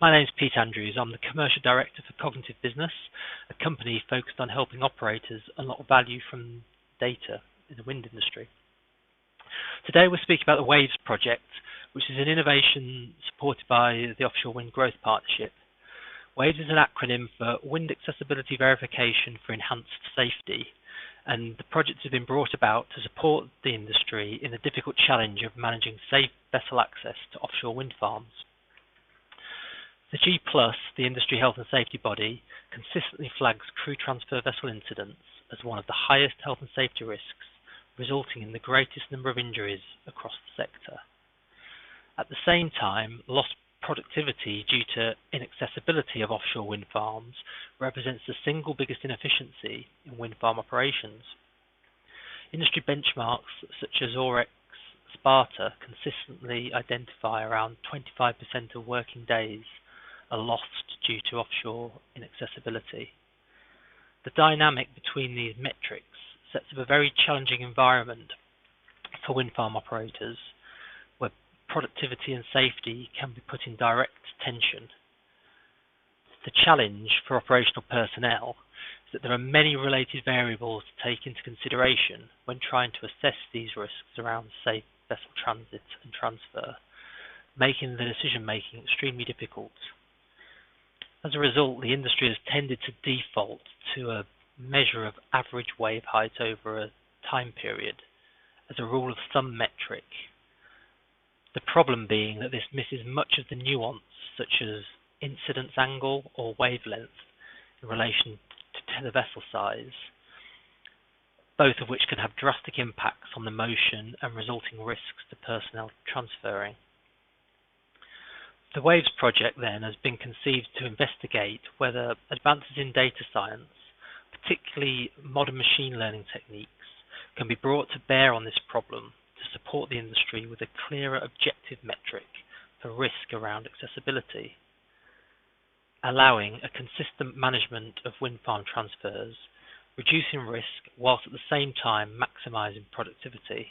My name is Pete Andrews. I'm the Commercial Director for Cognitive.Business, a company focused on helping operators unlock value from data in the wind industry. Today we're speaking about the WAVES project, which is an innovation supported by the Offshore Wind Growth Partnership. WAVES is an acronym for Wind Accessibility Verification for Enhanced Safety, and the project has been brought about to support the industry in the difficult challenge of managing safe vessel access to offshore wind farms. The G+, the industry health and safety body, consistently flags crew transfer vessel incidents as one of the highest health and safety risks, resulting in the greatest number of injuries across the sector. At the same time, lost productivity due to inaccessibility of offshore wind farms represents the single biggest inefficiency in wind farm operations. Industry benchmarks such as OREC Sparta consistently identify around 25% of working days are lost due to offshore inaccessibility. The dynamic between these metrics sets up a very challenging environment for wind farm operators, where productivity and safety can be put in direct tension. The challenge for operational personnel is that there are many related variables to take into consideration when trying to assess these risks around safe vessel transit and transfer, making the decision-making extremely difficult. As a result, the industry has tended to default to a measure of average wave height over a time period as a rule of thumb metric. The problem being that this misses much of the nuance, such as incidence angle or wavelength in relation to the vessel size, both of which can have drastic impacts on the motion and resulting risks to personnel transferring. The WAVES project then has been conceived to investigate whether advances in data science, particularly modern machine learning techniques, can be brought to bear on this problem to support the industry with a clearer objective metric for risk around accessibility, allowing a consistent management of wind farm transfers, reducing risk whilst at the same time maximising productivity.